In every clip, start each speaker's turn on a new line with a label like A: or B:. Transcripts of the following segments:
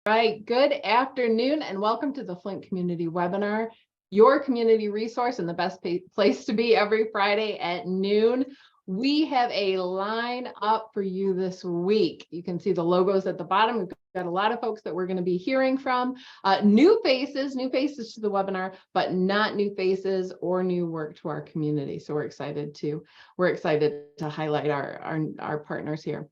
A: Right, good afternoon and welcome to the Flint Community Webinar, your community resource and the best place to be every Friday at noon. We have a line up for you this week. You can see the logos at the bottom. We've got a lot of folks that we're going to be hearing from. New faces to the webinar, but not new faces or new work to our community. So we're excited to highlight our partners here.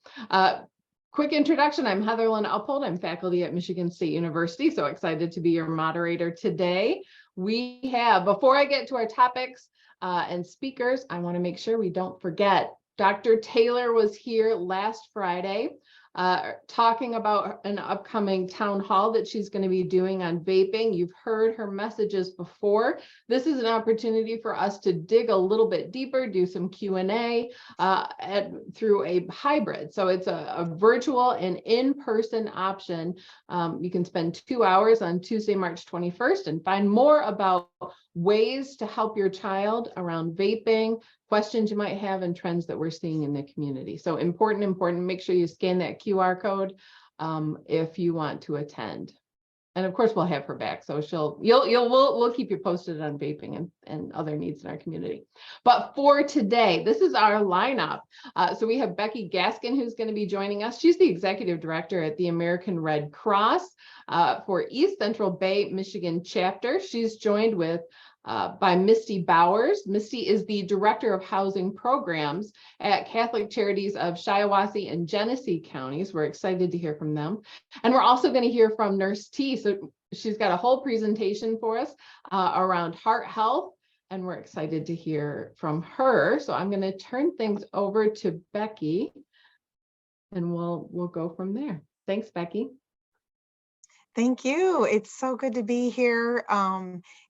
A: Quick introduction, I'm Heather Lynn Uphold. I'm faculty at Michigan State University, so excited to be your moderator today. We have, before I get to our topics and speakers, I want to make sure we don't forget, Dr. Taylor was here last Friday talking about an upcoming town hall that she's going to be doing on vaping. You've heard her messages before. This is an opportunity for us to dig a little bit deeper, do some Q&A through a hybrid. So it's a virtual and in-person option. You can spend 2 hours on Tuesday, March 21st and find more about ways to help your child around vaping, questions you might have, and trends that we're seeing in the community. So important. Make sure you scan that QR code if you want to attend. And of course, we'll have her back. So we'll keep you posted on vaping and other needs in our community. But for today, this is our lineup. So we have Becky Gaskin, who's going to be joining us. She's the executive director at the American Red Cross for East Central Bay, Michigan chapter. She's joined by Misty Bowers. Misty is the Director of Housing Programs at Catholic Charities of Shiawassee and Genesee counties. We're excited to hear from them. And we're also going to hear from Nurse T. So she's got a whole presentation for us around heart health, and we're excited to hear from her. So I'm going to turn things over to Becky, and we'll go from there. Thanks, Becky.
B: Thank you. It's so good to be here.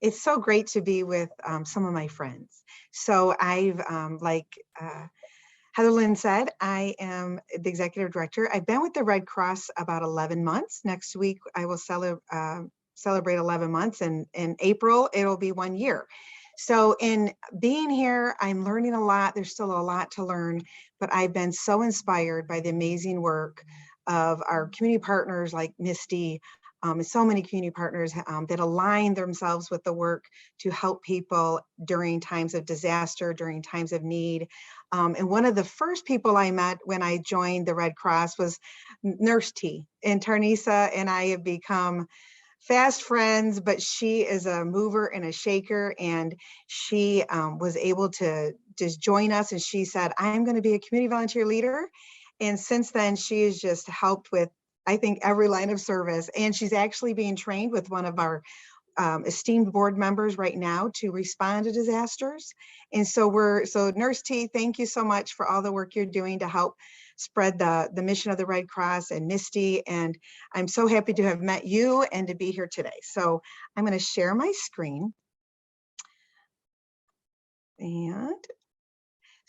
B: It's so great to be with some of my friends. So I've, like Heather Lynn said, I am the executive director. I've been with the Red Cross about 11 months. Next week, I will celebrate 11 months, and in April, it'll be 1 year. So in being here, I'm learning a lot. There's still a lot to learn, but I've been so inspired by the amazing work of our community partners like Misty, and so many community partners that align themselves with the work to help people during times of disaster, during times of need. And one of the first people I met when I joined the Red Cross was Nurse T. And Tarnisa and I have become fast friends, but she is a mover and a shaker, and she was able to just join us, and she said, I'm going to be a community volunteer leader. And since then, she has just helped with, I think, every line of service. And she's actually being trained with one of our esteemed board members right now to respond to disasters. And so Nurse T, thank you so much for all the work you're doing to help spread the mission of the Red Cross, and Misty. And I'm so happy to have met you and to be here today. So I'm going to share my screen. And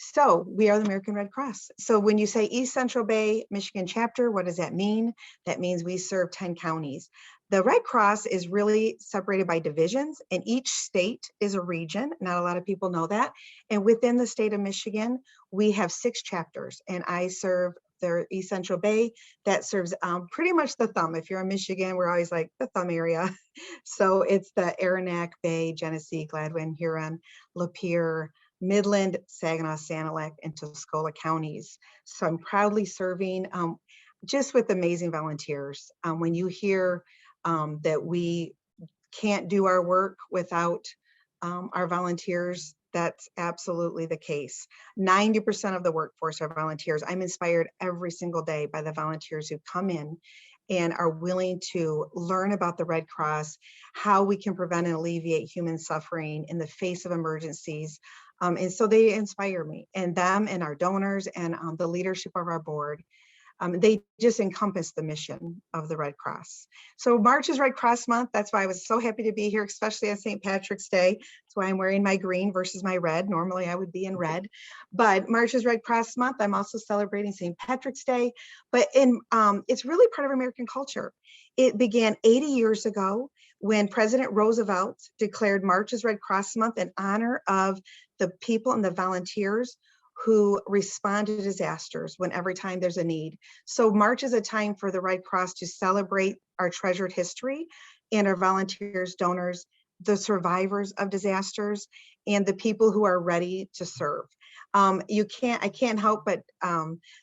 B: so we are the American Red Cross. So when you say East Central Bay, Michigan chapter, what does that mean? That means we serve 10 counties. The Red Cross is really separated by divisions, and each state is a region. Not a lot of people know that. And within the state of Michigan, we have 6 chapters, and I serve the East Central Bay. That serves pretty much the thumb. If you're in Michigan, we're always like the thumb area. So it's the Aranac Bay, Genesee, Gladwin, Huron, Lapeer, Midland, Saginaw, Sanilac, and Tuscola counties. So I'm proudly serving just with amazing volunteers. When you hear that we can't do our work without our volunteers, that's absolutely the case. 90% of the workforce are volunteers. I'm inspired every single day by the volunteers who come in and are willing to learn about the Red Cross, how we can prevent and alleviate human suffering in the face of emergencies. And so they inspire me, and them and our donors and the leadership of our board. They just encompass the mission of the Red Cross. So March is Red Cross Month. That's why I was so happy to be here, especially on St. Patrick's Day. That's why I'm wearing my green versus my red. Normally I would be in red, but March is Red Cross Month. I'm also celebrating St. Patrick's Day, but it's really part of American culture. It began 80 years ago when President Roosevelt declared March is Red Cross Month in honor of the people and the volunteers who respond to disasters when every time there's a need. So March is a time for the Red Cross to celebrate our treasured history and our volunteers, donors, the survivors of disasters, and the people who are ready to serve. I can't help but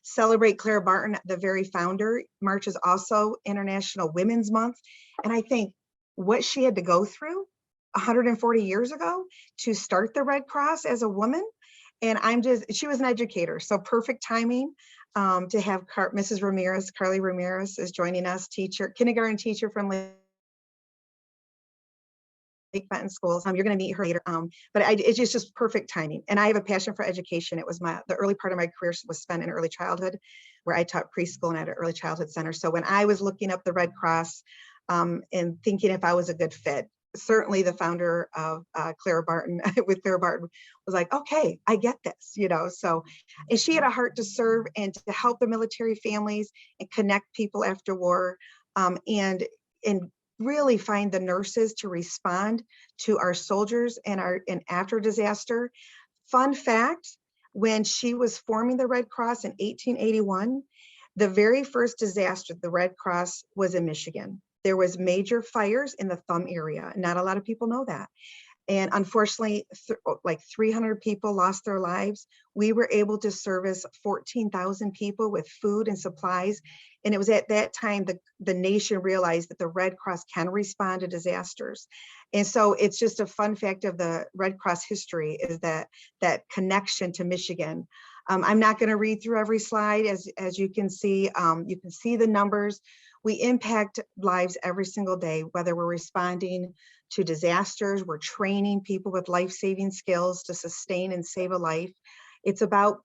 B: celebrate Clara Barton, the very founder. March is also International Women's Month. And I think what she had to go through 140 years ago to start the Red Cross as a woman. And she was an educator, so perfect timing to have Mrs. Ramirez, Carly Ramirez is joining us, kindergarten teacher from Lake Benton Schools. You're going to meet her later, but it's just perfect timing. And I have a passion for education. It was the early part of my career was spent in early childhood, where I taught preschool and at an early childhood center. So when I was looking up the Red Cross and thinking if I was a good fit, certainly the founder of Clara Barton with Clara Barton was like, okay, I get this, so, and she had a heart to serve and to help the military families and connect people after war, and really find the nurses to respond to our soldiers and after disaster. Fun fact, when she was forming the Red Cross in 1881, the very first disaster, the Red Cross was in Michigan. There was major fires in the Thumb area. Not a lot of people know that. And unfortunately, like 300 people lost their lives. We were able to service 14,000 people with food and supplies. And it was at that time the nation realized that the Red Cross can respond to disasters. And so it's just a fun fact of the Red Cross history is that connection to Michigan. I'm not going to read through every slide. As you can see the numbers. We impact lives every single day, whether we're responding to disasters, we're training people with life-saving skills to sustain and save a life. It's about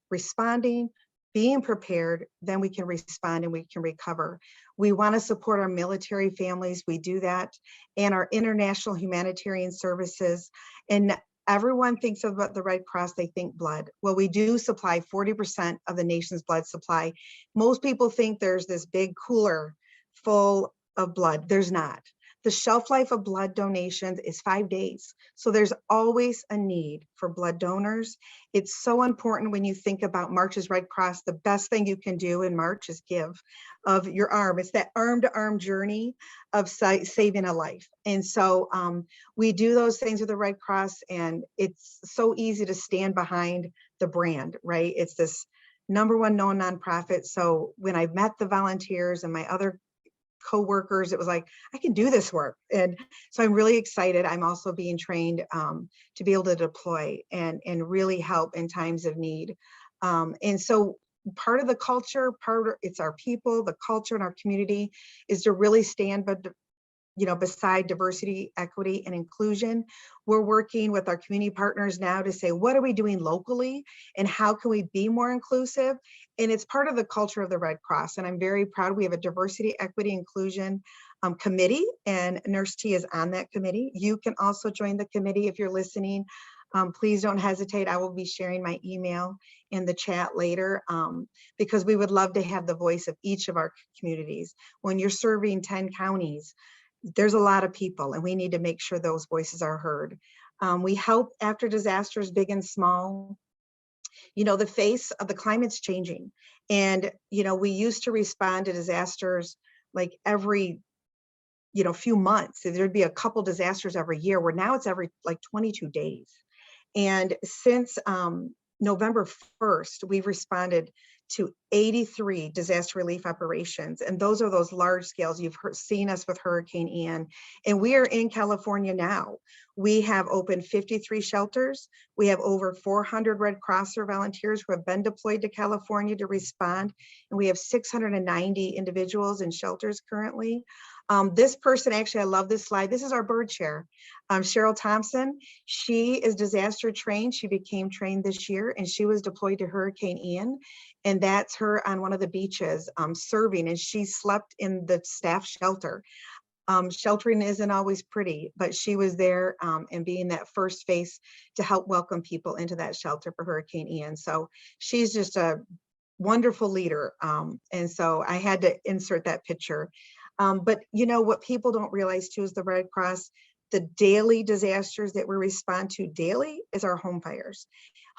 B: responding, being prepared, then we can respond and we can recover. We want to support our military families. We do that, and our international humanitarian services. And everyone thinks about the Red Cross, they think blood. Well, we do supply 40% of the nation's blood supply. Most people think there's this big cooler full of blood. There's not. The shelf life of blood donations is 5 days. So there's always a need for blood donors. It's so important when you think about March's Red Cross. The best thing you can do in March is give of your arm. It's that arm-to-arm journey of saving a life. And so we do those things with the Red Cross, and it's so easy to stand behind the brand, right? It's this #1 known nonprofit. So when I met the volunteers and my other co-workers, it was like, I can do this work. And so I'm really excited. I'm also being trained to be able to deploy and really help in times of need. And so part of the culture, it's our people, the culture in our community is to really stand beside diversity, equity, and inclusion. We're working with our community partners now to say, what are we doing locally and how can we be more inclusive? And it's part of the culture of the Red Cross. And I'm very proud we have a diversity, equity, inclusion committee, and Nurse T is on that committee. You can also join the committee if you're listening. Please don't hesitate. I will be sharing my email in the chat later because we would love to have the voice of each of our communities. When you're serving 10 counties, there's a lot of people and we need to make sure those voices are heard. We help after disasters, big and small. The face of the climate's changing. And, we used to respond to disasters like every, few months. There'd be a couple disasters every year, where now it's every like 22 days. And since November 1st, we've responded to 83 disaster relief operations. And those are those large scales. You've seen us with Hurricane Ian. And we are in California now. We have opened 53 shelters. We have over 400 Red Crosser volunteers who have been deployed to California to respond. And we have 690 individuals in shelters currently. This person, actually, I love this slide. This is our bird chair. Cheryl Thompson, she is disaster trained. She became trained this year and she was deployed to Hurricane Ian. And that's her on one of the beaches serving, and she slept in the staff shelter. Sheltering isn't always pretty, but she was there and being that first face to help welcome people into that shelter for Hurricane Ian. So she's just a wonderful leader. And so I had to insert that picture. But what people don't realize too is the Red Cross, the daily disasters that we respond to daily is our home fires.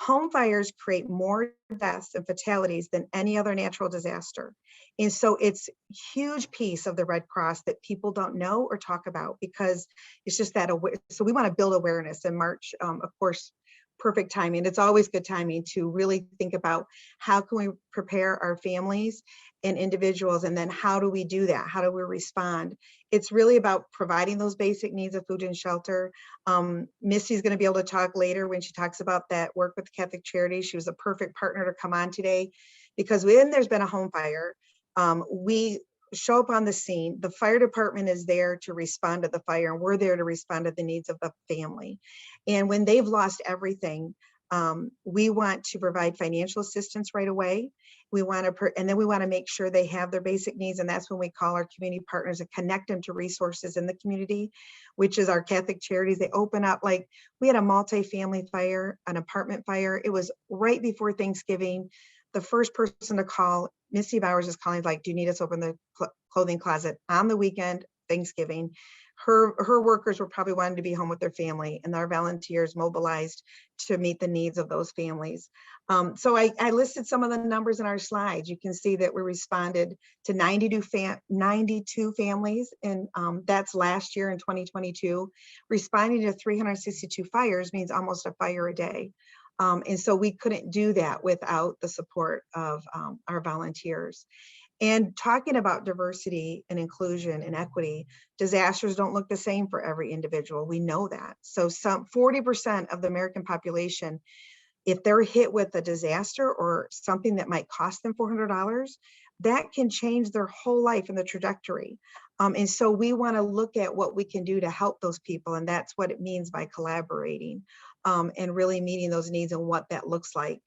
B: Home fires create more deaths and fatalities than any other natural disaster. And so it's a huge piece of the Red Cross that people don't know or talk about, because it's just that. So we want to build awareness in March, of course, perfect timing. It's always good timing to really think about how can we prepare our families and individuals, and then how do we do that? How do we respond? It's really about providing those basic needs of food and shelter. Missy's going to be able to talk later when she talks about that work with Catholic Charities. She was a perfect partner to come on today, because when there's been a home fire, we show up on the scene. The fire department is there to respond to the fire, and we're there to respond to the needs of the family. And when they've lost everything, we want to provide financial assistance right away. We want to, and then we want to make sure they have their basic needs. And that's when we call our community partners and connect them to resources in the community, which is our Catholic Charities. They open up, like we had a multi-family fire, an apartment fire. It was right before Thanksgiving. The first person to call, Missy Bowers is calling, like, do you need us to open the clothing closet on the weekend, Thanksgiving? Her workers were probably wanting to be home with their family, and our volunteers mobilized to meet the needs of those families. So I listed some of the numbers in our slides. You can see that we responded to 92 families, and that's last year in 2022. Responding to 362 fires means almost a fire a day. And so we couldn't do that without the support of our volunteers. And talking about diversity and inclusion and equity, disasters don't look the same for every individual. We know that. So some 40% of the American population, if they're hit with a disaster or something that might cost them $400, that can change their whole life and the trajectory. And so we want to look at what we can do to help those people. And that's what it means by collaborating and really meeting those needs and what that looks like.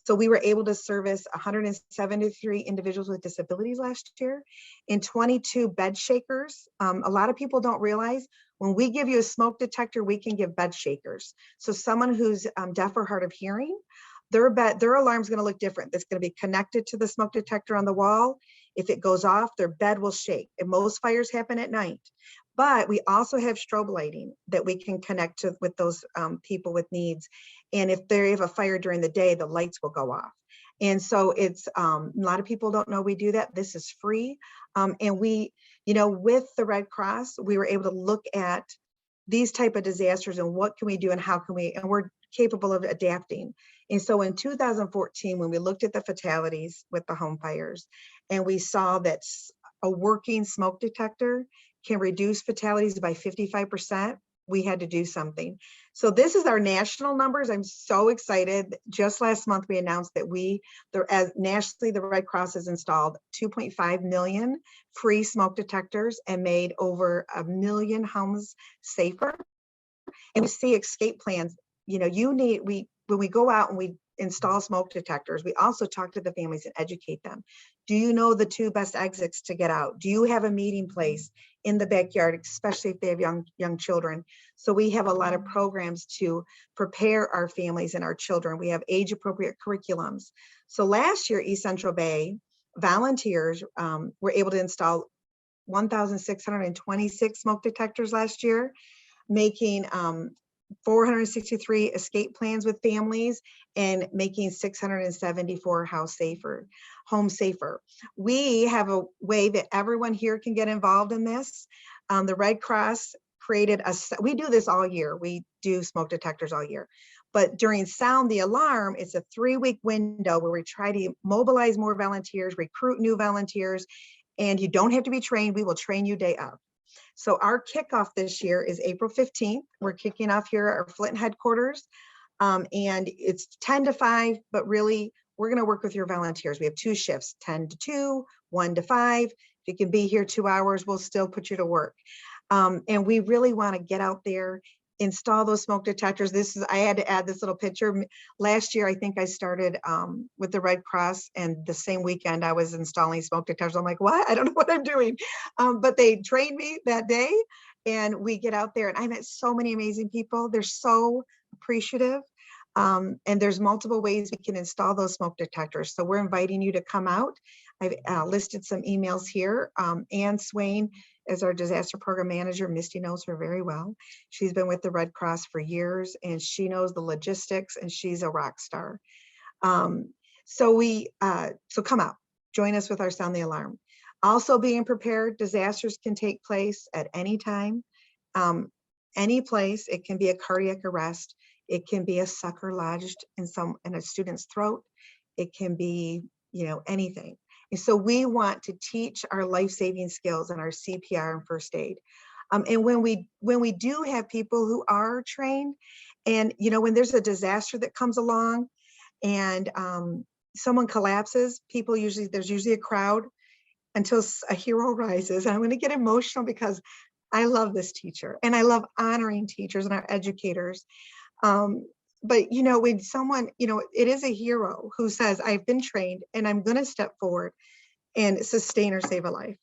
B: So we were able to service 173 individuals with disabilities last year and 22 bed shakers. A lot of people don't realize when we give you a smoke detector, we can give bed shakers. So someone who's deaf or hard of hearing, their alarm is going to look different. It's going to be connected to the smoke detector on the wall. If it goes off, their bed will shake. And most fires happen at night. But we also have strobe lighting that we can connect to with those people with needs. And if they have a fire during the day, the lights will go off. And so it's a lot of people don't know we do that. This is free. And we, with the Red Cross, we were able to look at these type of disasters and what can we do and how can we, and we're capable of adapting. And so in 2014, when we looked at the fatalities with the home fires, and we saw that a working smoke detector can reduce fatalities by 55%, we had to do something. So this is our national numbers. I'm so excited. Just last month, we announced that nationally, the Red Cross has installed 2.5 million free smoke detectors and made over 1 million homes safer. And we see escape plans. When we go out and we install smoke detectors, we also talk to the families and educate them. Do you know the 2 best exits to get out? Do you have a meeting place in the backyard, especially if they have young children? So we have a lot of programs to prepare our families and our children. We have age appropriate curriculums. So last year, East Central Bay volunteers were able to install 1,626 smoke detectors last year, making 463 escape plans with families and making 674 homes safer. We have a way that everyone here can get involved in this. The Red Cross created we do this all year. We do smoke detectors all year. But during Sound the Alarm, it's a 3-week window where we try to mobilize more volunteers, recruit new volunteers, and you don't have to be trained. We will train you day of. So our kickoff this year is April 15th. We're kicking off here at our Flint headquarters. And it's 10 to 5, but really we're going to work with your volunteers. We have 2 shifts, 10 to 2, 1 to 5. If you can be here 2 hours, we'll still put you to work. And we really want to get out there, install those smoke detectors. I had to add this little picture. Last year, I think I started with the Red Cross, and the same weekend I was installing smoke detectors. I'm like, what? I don't know what I'm doing. But they trained me that day, and we get out there, and I met so many amazing people. They're so appreciative. And there's multiple ways we can install those smoke detectors. So we're inviting you to come out. I've listed some emails here. Ann Swain as our disaster program manager. Misty knows her very well. She's been with the Red Cross for years, and she knows the logistics, and she's a rock star. So come out, join us with our Sound the Alarm. Also being prepared, disasters can take place at any time, any place. It can be a cardiac arrest. It can be a sucker lodged in a student's throat. It can be, anything. And so we want to teach our life-saving skills and our CPR and first aid. And when we do have people who are trained, and when there's a disaster that comes along and someone collapses, there's usually a crowd until a hero rises. And I'm going to get emotional because I love this teacher and I love honoring teachers and our educators. But when someone, it is a hero who says, I've been trained and I'm going to step forward and sustain or save a life.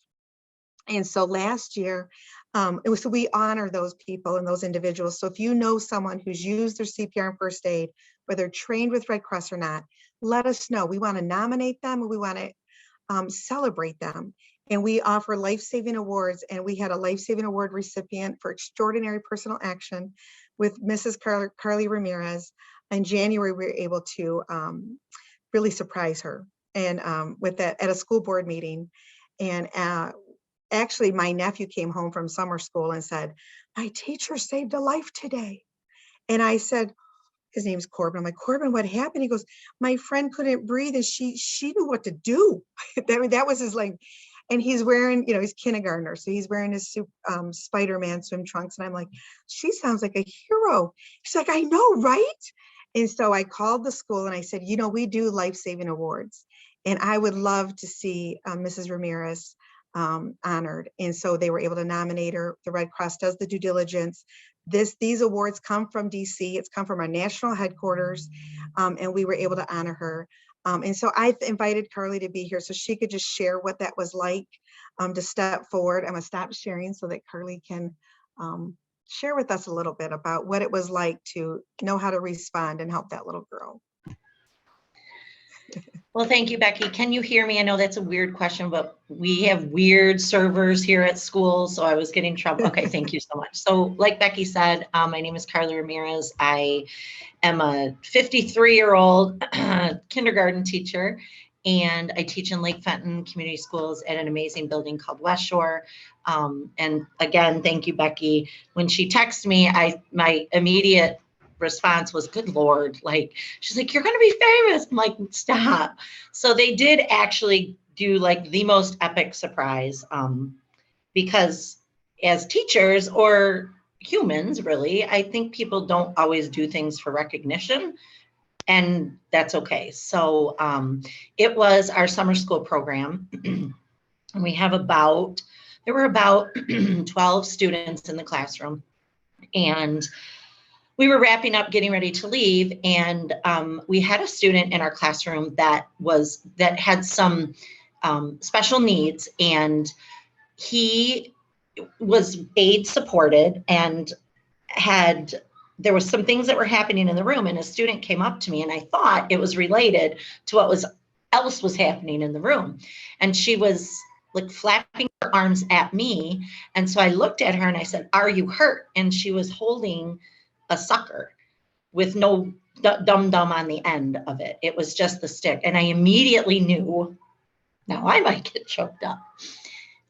B: And so last year, so we honor those people and those individuals. So if you know someone who's used their CPR and first aid, whether trained with Red Cross or not, let us know. We want to nominate them and we want to celebrate them. And we offer life-saving awards. And we had a life-saving award recipient for extraordinary personal action with Mrs. Carly Ramirez. In January, we were able to really surprise her and with that at a school board meeting. And actually, my nephew came home from summer school and said, my teacher saved a life today. And I said, his name's Corbin. I'm like, Corbin, what happened? He goes, my friend couldn't breathe and she knew what to do. that was his like, and he's wearing, he's kindergartner. So he's wearing his Spider-Man swim trunks. And I'm like, she sounds like a hero. She's like, I know, right? And so I called the school and I said, we do life-saving awards. And I would love to see Mrs. Ramirez honored. And so they were able to nominate her. The Red Cross does the due diligence. These awards come from DC. It's come from our national headquarters. And we were able to honor her. And so I invited Carly to be here so she could just share what that was like to step forward. I'm gonna stop sharing so that Carly can share with us a little bit about what it was like to know how to respond and help that little girl.
C: Well, thank you, Becky. Can you hear me? I know that's a weird question, but we have weird servers here at school, so I was getting trouble. Okay, thank you so much. So like Becky said, my name is Carly Ramirez. I am a 53-year-old kindergarten teacher, and I teach in Lake Fenton Community Schools at an amazing building called West Shore. And again, thank you, Becky. When she texted me, my immediate response was, good Lord, like, she's like, you're going to be famous. I'm like, stop. So they did actually do like the most epic surprise because as teachers or humans, really, I think people don't always do things for recognition, and that's okay. So it was our summer school program. And we have there were about 12 students in the classroom, and we were wrapping up, getting ready to leave, and we had a student in our classroom that had some special needs, and he was aid supported, and there was some things that were happening in the room, and a student came up to me, and I thought it was related to what else was happening in the room, and she was like flapping her arms at me, and so I looked at her and I said, "Are you hurt?" And she was holding a sucker with no dum-dum on the end of it. It was just the stick. And I immediately knew, now I might get choked up,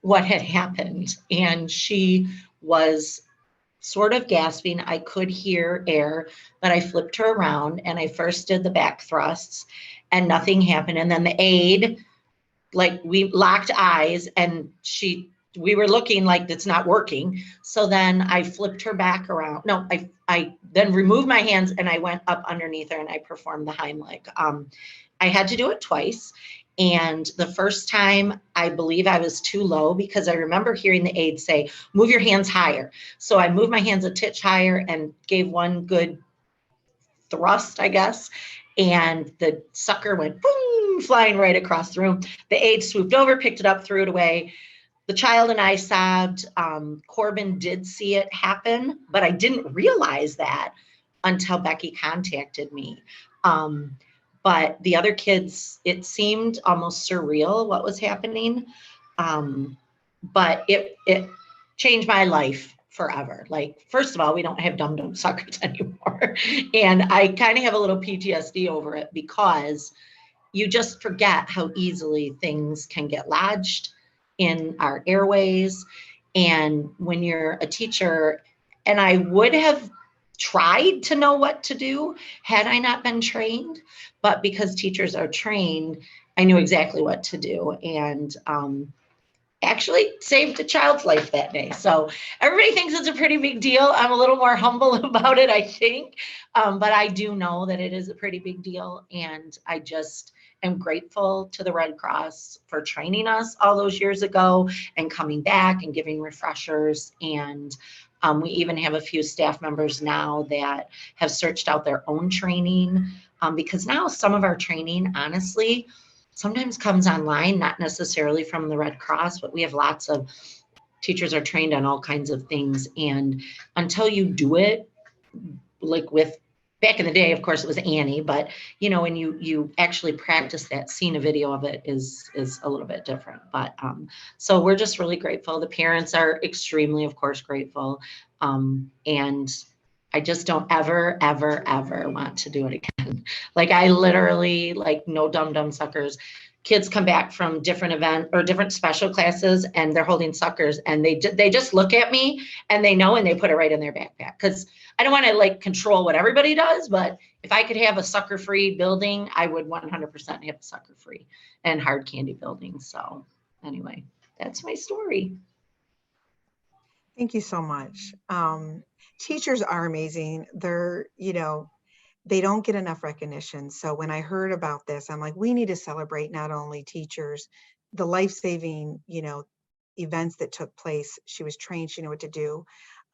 C: what had happened. And she was sort of gasping. I could hear air, but I flipped her around and I first did the back thrusts and nothing happened. And then the aide, like, we locked eyes and we were looking like it's not working. So then I flipped her back around. No, I then removed my hands and I went up underneath her and I performed the Heimlich. I had to do it twice. And the first time, I believe I was too low because I remember hearing the aide say, move your hands higher. So I moved my hands a titch higher and gave one good thrust, I guess. And the sucker went boom, flying right across the room. The aide swooped over, picked it up, threw it away. The child and I sobbed. Corbin did see it happen, but I didn't realize that until Becky contacted me. But the other kids, it seemed almost surreal what was happening. But changed my life forever. Like, first of all, we don't have dum-dum suckers anymore. And I kind of have a little PTSD over it because you just forget how easily things can get lodged in our airways. And when you're a teacher, and I would have tried to know what to do had I not been trained, but because teachers are trained, I knew exactly what to do. And actually saved a child's life that day. So everybody thinks it's a pretty big deal. I'm a little more humble about it, I think. But I do know that it is a pretty big deal. And I just am grateful to the Red Cross for training us all those years ago and coming back and giving refreshers. And we even have a few staff members now that have searched out their own training, because now some of our training, honestly, sometimes comes online, not necessarily from the Red Cross, but we have lots of teachers are trained on all kinds of things. And until you do it, like with back in the day, of course, it was Annie, but you know, when you actually practice that, seeing a video of it is a little bit different. But so we're just really grateful. The parents are extremely, of course, grateful. And I just don't ever, ever, ever want to do it again. Like I literally, like no dum-dum suckers. Kids come back from different event or different special classes and they're holding suckers and they just look at me and they know and they put it right in their backpack. Because I don't want to like control what everybody does, but if I could have a sucker-free building, I would 100% have a sucker-free and hard candy building. So anyway, that's my story.
B: Thank you so much. Teachers are amazing. They're, you know, they don't get enough recognition. So when I heard about this, I'm like, we need to celebrate not only teachers, the life-saving, you know, events that took place. She was trained, she knew what to do,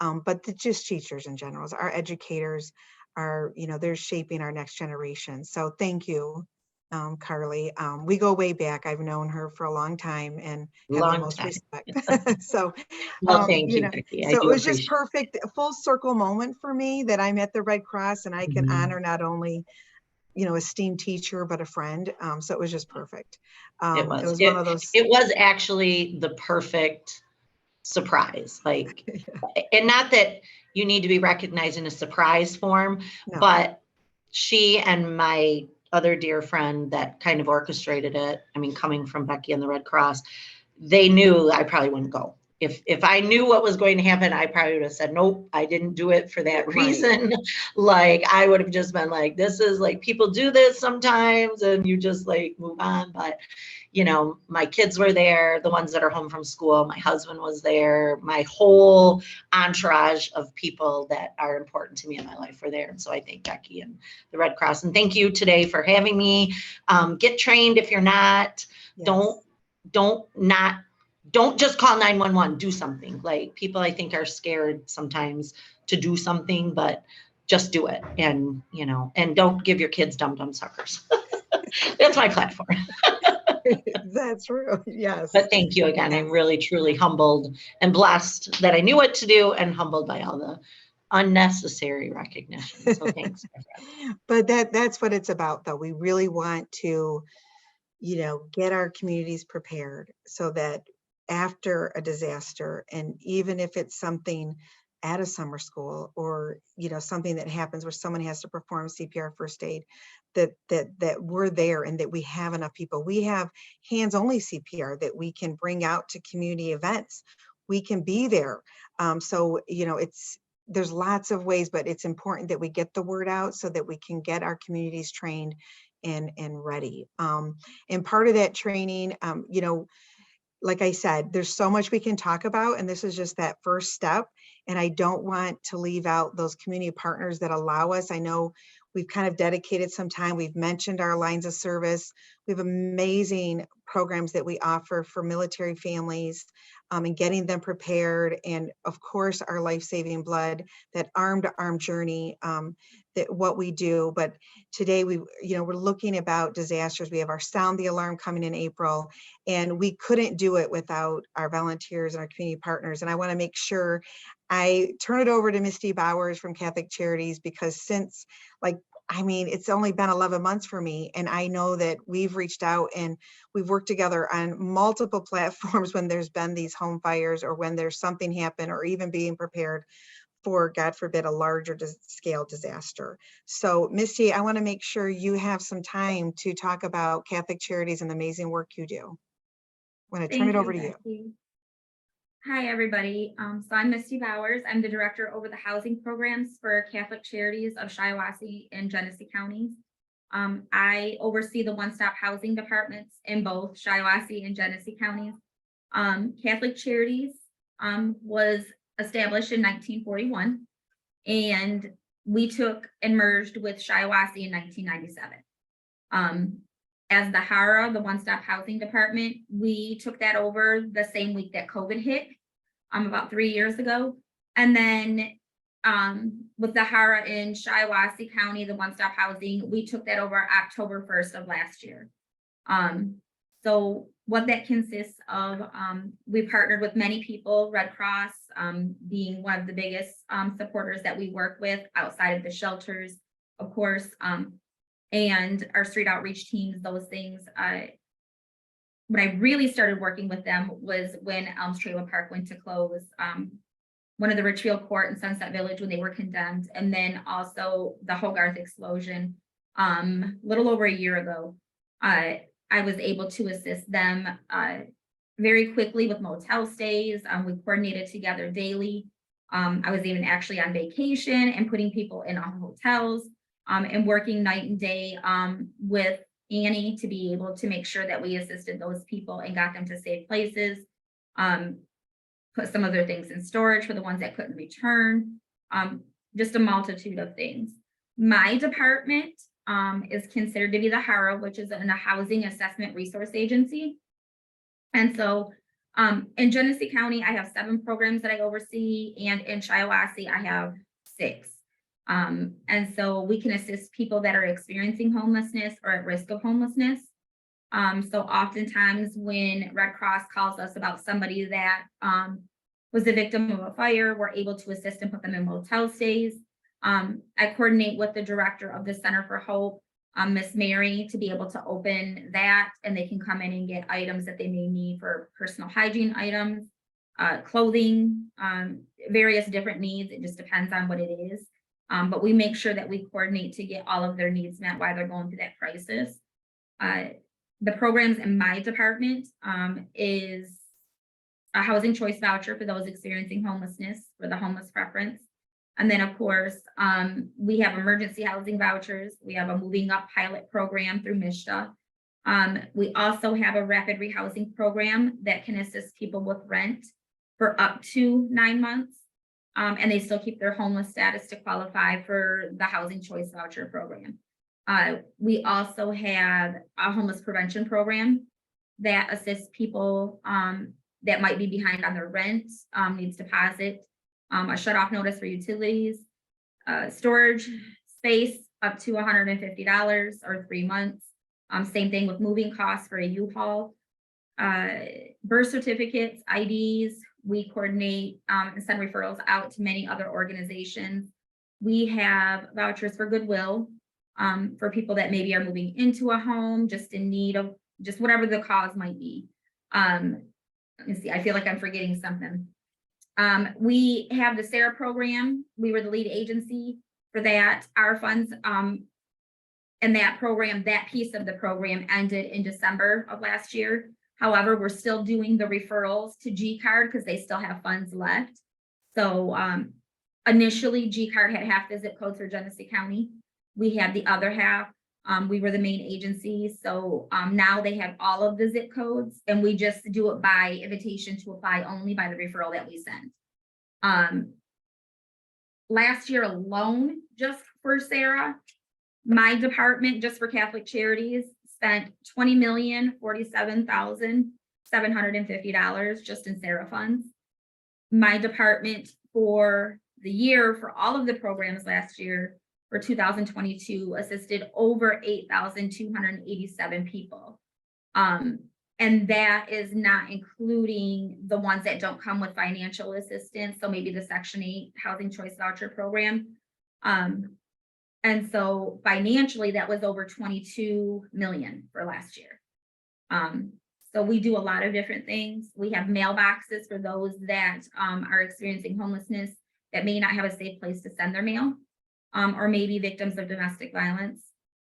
B: but just teachers in general, our educators are, you know, they're shaping our next generation. So thank you, Carly. We go way back. I've known her for a long time and have the
C: Long
B: most
C: time.
B: respect. So,
C: Well, thank
B: you
C: you,
B: know,
C: Becky. I
B: so it
C: do
B: was just
C: appreciate
B: perfect, a full circle moment for me that I'm at the Red Cross and I can honor not only, you know, esteemed teacher, but a friend. So it was just perfect.
C: it was.
B: It was one of those.
C: It was actually the perfect surprise. Like, and not that you need to be recognized in a surprise form,
B: No.
C: but she and my other dear friend that kind of orchestrated it, I mean, coming from Becky and the Red Cross, they knew I probably wouldn't go. If I knew what was going to happen, I probably would have said, nope, I didn't do it for that reason. Right. Like, I would have just been like, this is like, people do this sometimes and you just like move on. But, you know, my kids were there, the ones that are home from school, my husband was there, my whole entourage of people that are important to me in my life were there. And so I thank Becky and the Red Cross. And thank you today for having me. Get trained if you're not. Yes. Don't just call 911, do something. Like, people I think are scared sometimes to do something, but just do it. And, you know, and don't give your kids dum-dum suckers. That's my platform.
B: That's true. Yes.
C: But thank you again. Yes. I'm really, truly humbled and blessed that I knew what to do and humbled by all the unnecessary recognition. So thanks.
B: But that's what it's about, though. We really want to, you know, get our communities prepared so that after a disaster, and even if it's something at a summer school or, you know, something that happens where someone has to perform CPR first aid, that we're there and that we have enough people. We have hands-only CPR that we can bring out to community events. We can be there. So, you know, there's lots of ways, but it's important that we get the word out so that we can get our communities trained and ready. And part of that training, you know, like I said, there's so much we can talk about, and this is just that first step. And I don't want to leave out those community partners that allow us. I know we've kind of dedicated some time. We've mentioned our lines of service. We have amazing programs that we offer for military families, and getting them prepared. And of course, our life-saving blood, that arm-to-arm journey, that what we do. But today we're looking about disasters. We have our Sound the Alarm coming in April, and we couldn't do it without our volunteers and our community partners. And I want to make sure I turn it over to Misty Bowers from Catholic Charities, because since, like, I mean, it's only been 11 months for me, and I know that we've reached out and we've worked together on multiple platforms when there's been these home fires or when there's something happen, or even being prepared for, God forbid, a larger scale disaster. So Misty, I want to make sure you have some time to talk about Catholic Charities and the amazing work you do. I want to turn it over to you.
D: Becky. Hi, everybody. So I'm Misty Bowers. I'm the director over the housing programs for Catholic Charities of Shiawassee and Genesee counties. I oversee the one-stop housing departments in both Shiawassee and Genesee counties. Catholic Charities was established in 1941, and we took and merged with Shiawassee in 1997. As the HARA, the one-stop housing department, we took that over the same week that COVID hit, about 3 years ago. And then with the HARA in Shiawassee County, the one-stop housing, we took that over October 1st of last year. So what that consists of, we partnered with many people, Red Cross being one of the biggest supporters that we work with outside of the shelters, of course, and our street outreach teams, those things. When I really started working with them was when Elms Trailer Park went to close, one of the Richfield Court and Sunset Village when they were condemned, and then also the Hogarth explosion a little over a year ago. I was able to assist them very quickly with motel stays. We coordinated together daily. I was even actually on vacation and putting people in our hotels. And working night and day with Annie to be able to make sure that we assisted those people and got them to safe places, put some other things in storage for the ones that couldn't return, just a multitude of things. My department is considered to be the HARA, which is a Housing Assessment Resource Agency. And so in Genesee County, I have 7 programs that I oversee, and in Shiawassee, I have 6. And so we can assist people that are experiencing homelessness or at risk of homelessness. So oftentimes when Red Cross calls us about somebody that was the victim of a fire, we're able to assist and put them in motel stays. I coordinate with the director of the Center for Hope, Miss Mary, to be able to open that, and they can come in and get items that they may need for personal hygiene items, clothing, various different needs. It just depends on what it is. But we make sure that we coordinate to get all of their needs met while they're going through that crisis. The programs in my department is a housing choice voucher for those experiencing homelessness for the homeless preference. And then, of course, we have emergency housing vouchers. We have a moving up pilot program through MiCHWA. We also have a rapid rehousing program that can assist people with rent for up to 9 months. And they still keep their homeless status to qualify for the housing choice voucher program. We also have a homeless prevention program that assists people that might be behind on their rent, needs deposit, a shut-off notice for utilities, storage space up to $150 or 3 months. Same thing with moving costs for a U-Haul, birth certificates, IDs. We coordinate and send referrals out to many other organizations. We have vouchers for Goodwill for people that maybe are moving into a home, just in need of just whatever the cause might be. Let me see, I feel like I'm forgetting something. We have the SARA program. We were the lead agency for that. Our funds in that program, that piece of the program ended in December of last year. However, we're still doing the referrals to G-Card because they still have funds left. So initially, G-Card had half the zip codes for Genesee County. We had the other half. We were the main agency. So now they have all of the zip codes, and we just do it by invitation to apply only by the referral that we send. Last year alone, just for Sarah, my department, just for Catholic Charities, spent $20,047,750 just in Sarah funds. My department for the year, for all of the programs last year, for 2022, assisted over 8,287 people. And that is not including the ones that don't come with financial assistance. So maybe the Section 8 Housing Choice Voucher Program. And so financially, that was over 22 million for last year. So we do a lot of different things. We have mailboxes for those that are experiencing homelessness that may not have a safe place to send their mail, or maybe victims of domestic violence,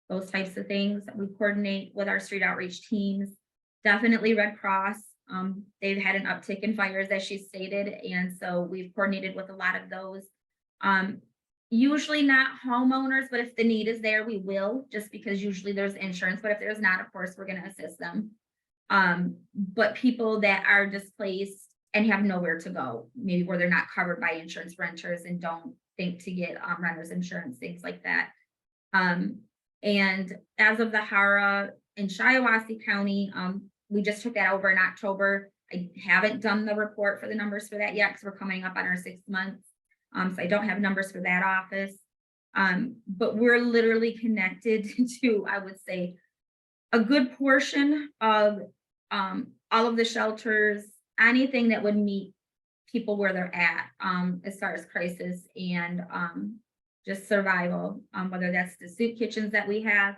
D: those types of things. We coordinate with our street outreach teams. Definitely Red Cross. They've had an uptick in fires, as she stated, and so we've coordinated with a lot of those. Usually not homeowners, but if the need is there, we will, just because usually there's insurance, but if there's not, of course, we're going to assist them. But people that are displaced and have nowhere to go, maybe where they're not covered by insurance, renters, and don't think to get renters insurance, things like that. And as of the HARA in Shiawassee County, we just took that over in October. I haven't done the report for the numbers for that yet because we're coming up on our 6 months. So I don't have numbers for that office. But we're literally connected to, I would say, a good portion of all of the shelters, anything that would meet people where they're at, as far as crisis and just survival, whether that's the soup kitchens that we have.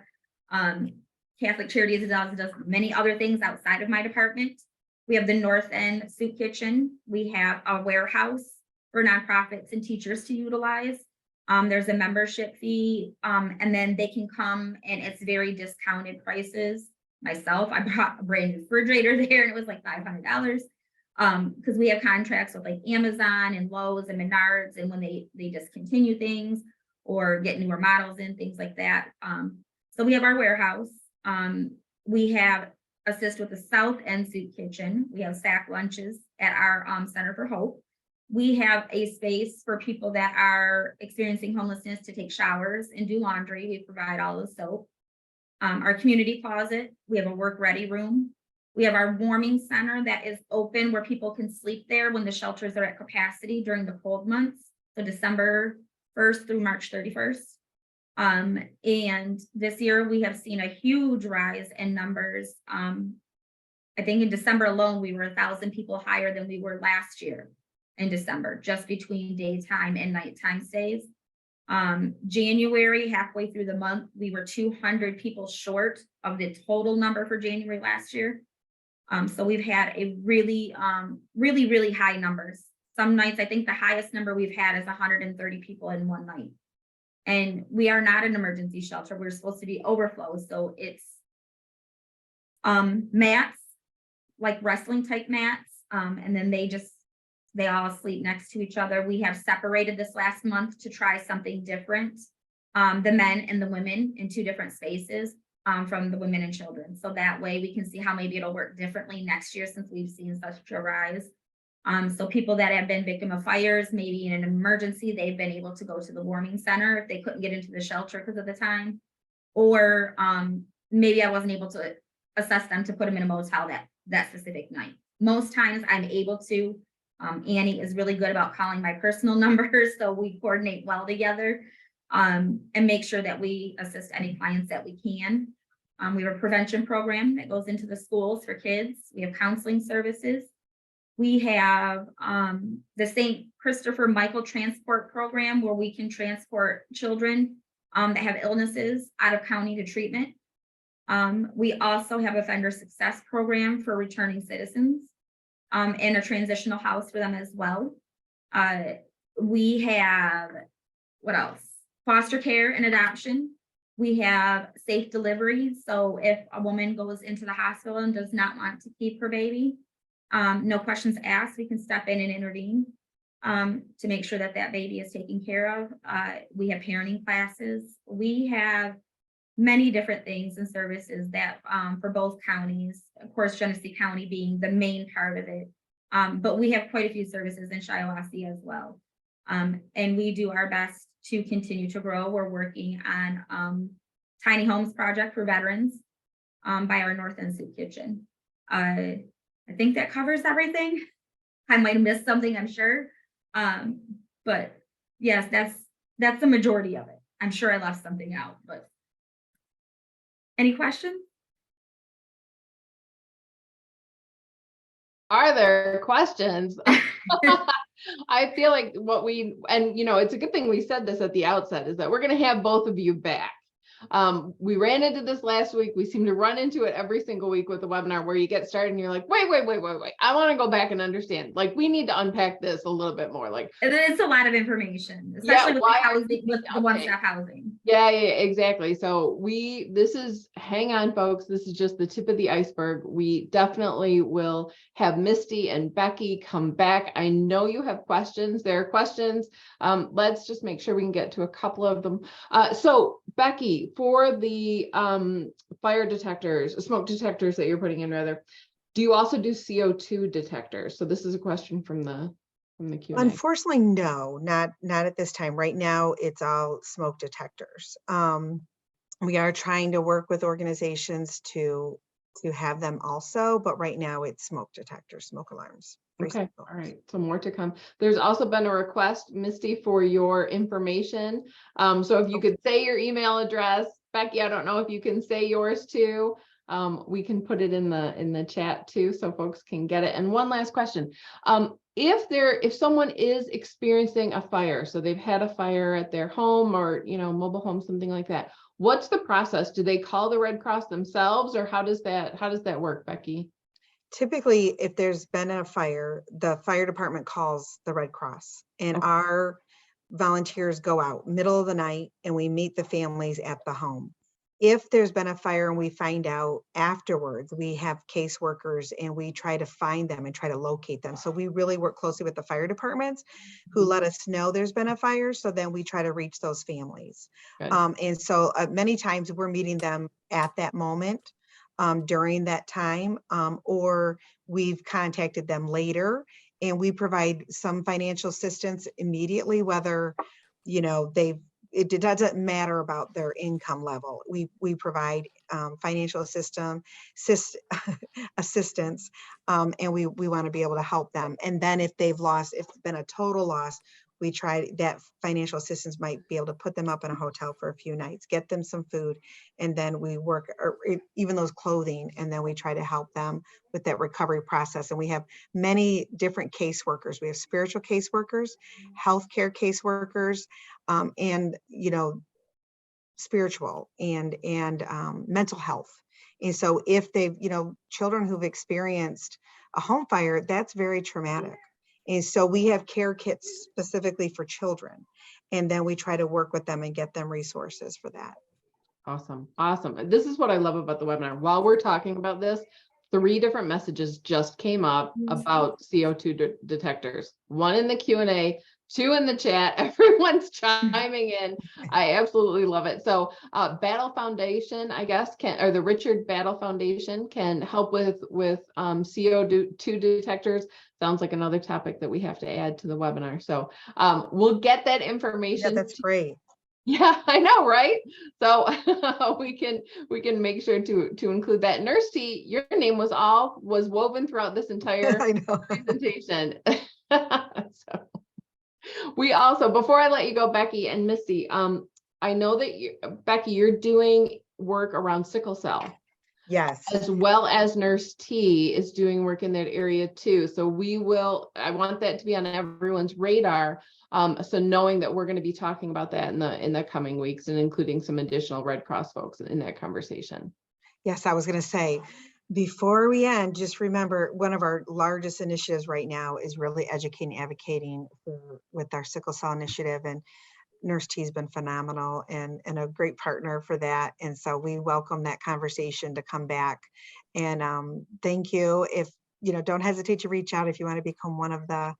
D: Catholic Charities does many other things outside of my department. We have the North End Soup Kitchen. We have a warehouse for nonprofits and teachers to utilize. There's a membership fee, and then they can come and it's very discounted prices. Myself, I bought a brand new refrigerator there and it was like $500. Because we have contracts with like Amazon and Lowe's and Menards, and when they discontinue things or get newer models in, things like that. So we have our warehouse. We have assist with the South End Soup Kitchen. We have sack lunches at our Center for Hope. We have a space for people that are experiencing homelessness to take showers and do laundry. We provide all the soap. Our community closet, we have a work ready room. We have our warming center that is open where people can sleep there when the shelters are at capacity during the cold months. So December 1st through March 31st. And this year we have seen a huge rise in numbers. I think in December alone, we were 1,000 people higher than we were last year in December, just between daytime and nighttime stays. January, halfway through the month, we were 200 people short of the total number for January last year. So we've had a really high numbers. Some nights, I think the highest number we've had is 130 people in one night. And we are not an emergency shelter. We're supposed to be overflow. So it's mats, like wrestling type mats. And then they all sleep next to each other. We have separated this last month to try something different. The men and the women in 2 different spaces from the women and children. So that way we can see how maybe it'll work differently next year since we've seen such a rise. So people that have been victim of fires, maybe in an emergency, they've been able to go to the warming center if they couldn't get into the shelter because of the time. Or maybe I wasn't able to assess them to put them in a motel that specific night. Most times I'm able to. Annie is really good about calling my personal numbers, so we coordinate well together and make sure that we assist any clients that we can. We have a prevention program that goes into the schools for kids. We have counseling services. We have the St. Christopher Michael Transport Program where we can transport children that have illnesses out of county to treatment. We also have offender success program for returning citizens. And a transitional house for them as well. We have, what else? Foster care and adoption. We have safe delivery. So if a woman goes into the hospital and does not want to keep her baby, no questions asked, we can step in and intervene to make sure that that baby is taken care of. We have parenting classes. We have many different things and services that for both counties, of course, Genesee County being the main part of it. But we have quite a few services in Shiawassee as well. And we do our best to continue to grow. We're working on tiny homes project for veterans by our North End Soup Kitchen. I think that covers everything. I might have missed something, I'm sure. But yes, that's the majority of it. I'm sure I left something out, but any questions?
A: Are there questions? I feel like it's a good thing we said this at the outset, is that we're going to have both of you back. We ran into this last week. We seem to run into it every single week with the webinar where you get started and you're like, wait. I want to go back and understand. Like, we need to unpack this a little bit more. Like,
D: And then it's a lot of information, especially with the housing, with the one-stop housing.
A: Yeah, exactly. So hang on, folks. This is just the tip of the iceberg. We definitely will have Misty and Becky come back. I know you have questions. There are questions. Let's just make sure we can get to a couple of them. So Becky, for the fire detectors, smoke detectors that you're putting in, rather, do you also do CO2 detectors? So this is a question from the Q&A.
B: Unfortunately, no, not at this time. Right now, it's all smoke detectors. We are trying to work with organizations to have them also, but right now it's smoke detectors, smoke alarms.
A: Okay, all right, so more to come. There's also been a request, Misty, for your information. So if you could say your email address, Becky, I don't know if you can say yours too. We can put it in the chat too, so folks can get it. And one last question. If someone is experiencing a fire, so they've had a fire at their home or, mobile home, something like that, what's the process? Do they call the Red Cross themselves, or how does that work, Becky?
B: Typically, if there's been a fire, the fire department calls the Red Cross, and our volunteers go out middle of the night and we meet the families at the home. If there's been a fire and we find out afterwards, we have caseworkers and we try to find them and try to locate them. So we really work closely with the fire departments who let us know there's been a fire. So then we try to reach those families. And so many times we're meeting them at that moment during that time, or we've contacted them later and we provide some financial assistance immediately, whether, it doesn't matter about their income level. We provide financial assistance, and we want to be able to help them. And then if it's been a total loss, we try that financial assistance might be able to put them up in a hotel for a few nights, get them some food, and then we work, or even those clothing, and then we try to help them with that recovery process. And we have many different caseworkers. We have spiritual caseworkers, healthcare caseworkers, and spiritual and mental health. And so if they've, children who've experienced a home fire, that's very traumatic. And so we have care kits specifically for children. And then we try to work with them and get them resources for that.
A: Awesome. This is what I love about the webinar. While we're talking about this, 3 different messages just came up about CO2 detectors. 1 in the Q&A, 2 in the chat. Everyone's chiming in. I absolutely love it. So Battle Foundation, I guess, or the Richard Battle Foundation can help with CO2 detectors. Sounds like another topic that we have to add to the webinar. So we'll get that information.
B: Yeah, that's great.
A: Yeah, I know, right? So we can make sure to include that. Nurse T, your name was woven throughout this entire presentation. So we also, before I let you go, Becky and Misty, I know that Becky, you're doing work around sickle cell.
B: Yes.
A: As well as Nurse T is doing work in that area too. So I want that to be on everyone's radar. So knowing that we're going to be talking about that in the coming weeks and including some additional Red Cross folks in that conversation.
B: Yes, I was going to say, before we end, just remember one of our largest initiatives right now is really educating, advocating with our sickle cell initiative, and Nurse T has been phenomenal and a great partner for that. And so we welcome that conversation to come back. And thank you. If, don't hesitate to reach out if you want to become one of the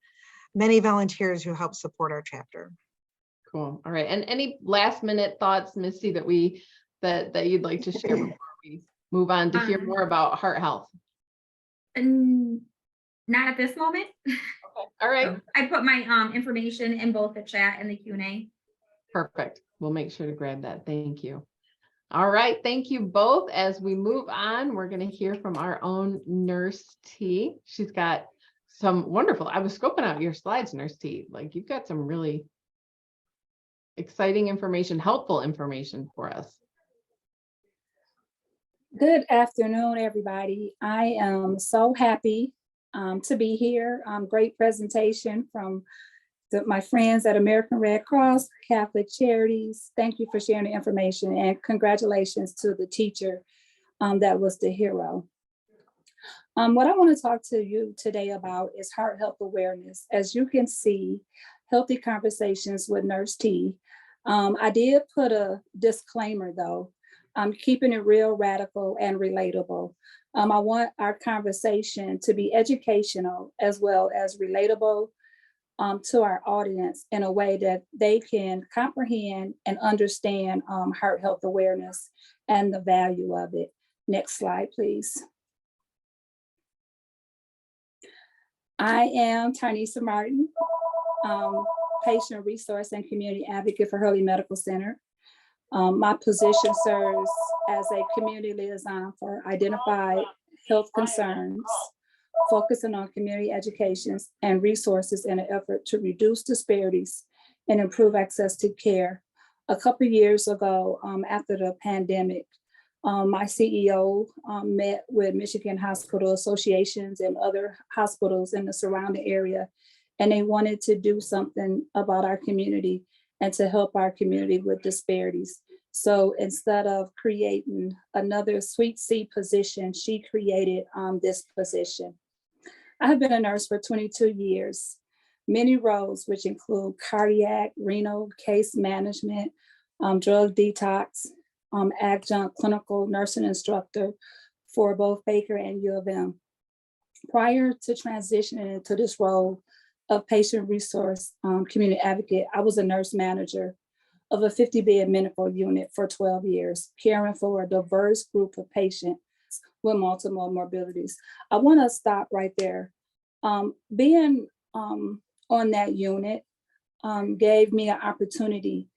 B: many volunteers who help support our chapter.
A: Cool. All right. And any last minute thoughts, Misty, that you'd like to share before we move on to hear more about heart health?
D: And not at this moment.
A: Okay. All right.
D: So I put my information in both the chat and the Q&A.
A: Perfect. We'll make sure to grab that. Thank you. All right. Thank you both. As we move on, we're going to hear from our own Nurse T. She's got some wonderful, I was scoping out your slides, Nurse T. Like, you've got some really exciting information, helpful information for us.
E: Good afternoon, everybody. I am so happy to be here. Great presentation from my friends at American Red Cross, Catholic Charities. Thank you for sharing the information, and congratulations to the teacher that was the hero. What I want to talk to you today about is heart health awareness. As you can see, healthy conversations with Nurse T. I did put a disclaimer though. I'm keeping it real, radical, and relatable. I want our conversation to be educational as well as relatable to our audience in a way that they can comprehend and understand heart health awareness and the value of it. Next slide, please. I am Tarnisa Martin, patient resource and community advocate for Hurley Medical Center. My position serves as a community liaison for identified health concerns, focusing on community education and resources in an effort to reduce disparities and improve access to care. A couple of years ago, after the pandemic, my CEO met with Michigan Hospital Associations and other hospitals in the surrounding area, and they wanted to do something about our community and to help our community with disparities. So instead of creating another Suite C position, she created this position. I have been a nurse for 22 years, many roles, which include cardiac, renal, case management, drug detox, adjunct clinical nursing instructor for both Baker and U of M. Prior to transitioning into this role of patient resource community advocate, I was a nurse manager of a 50-bed medical unit for 12 years, caring for a diverse group of patients with multiple morbidities. I want to stop right there. Being on that unit gave me an opportunity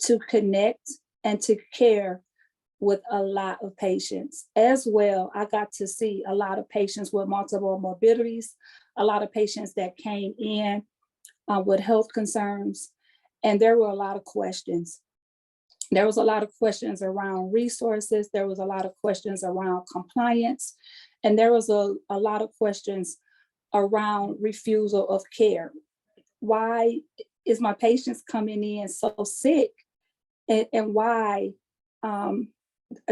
E: to connect and to care with a lot of patients. As well, I got to see a lot of patients with multiple morbidities, a lot of patients that came in with health concerns, and there were a lot of questions. There was a lot of questions around resources. There was a lot of questions around compliance, and there was a lot of questions around refusal of care. Why is my patients coming in so sick, and why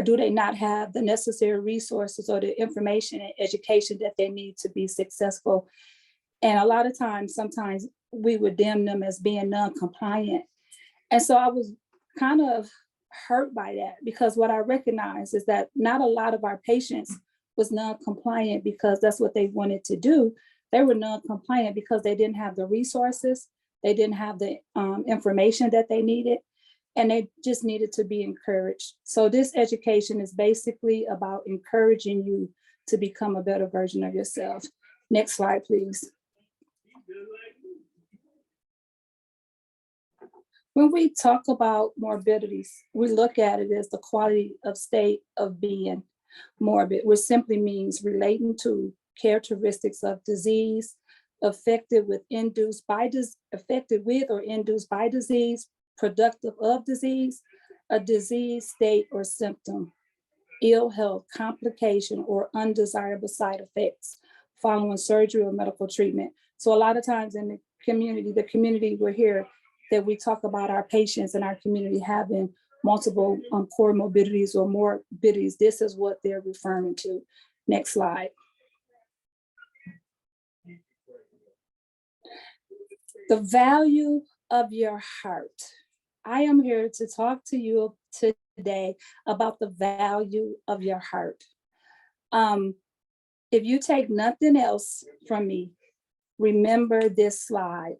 E: do they not have the necessary resources or the information and education that they need to be successful? And a lot of times, sometimes we would deem them as being non-compliant. And so I was kind of hurt by that, because what I recognize is that not a lot of our patients was non-compliant because that's what they wanted to do. They were non-compliant because they didn't have the resources, they didn't have the information that they needed, and they just needed to be encouraged. So this education is basically about encouraging you to become a better version of yourself. Next slide, please. When we talk about morbidities, we look at it as the quality of state of being morbid, which simply means relating to characteristics of disease, affected with or induced by disease, productive of disease, a disease state or symptom, ill health, complication, or undesirable side effects following surgery or medical treatment. So a lot of times in the community we're here, that we talk about our patients in our community having multiple comorbidities or morbidities. This is what they're referring to. Next slide. The value of your heart. I am here to talk to you today about the value of your heart. If you take nothing else from me, remember this slide,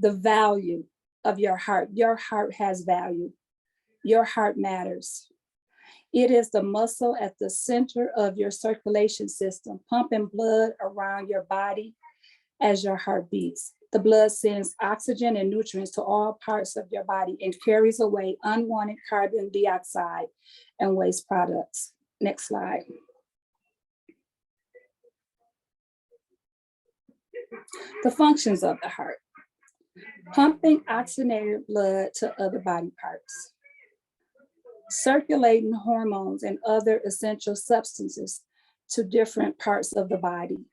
E: the value of your heart. Your heart has value. Your heart matters. It is the muscle at the center of your circulation system, pumping blood around your body as your heart beats. The blood sends oxygen and nutrients to all parts of your body and carries away unwanted carbon dioxide and waste products. Next slide. The functions of the heart. Pumping oxygenated blood to other body parts. Circulating hormones and other essential substances to different parts of the body.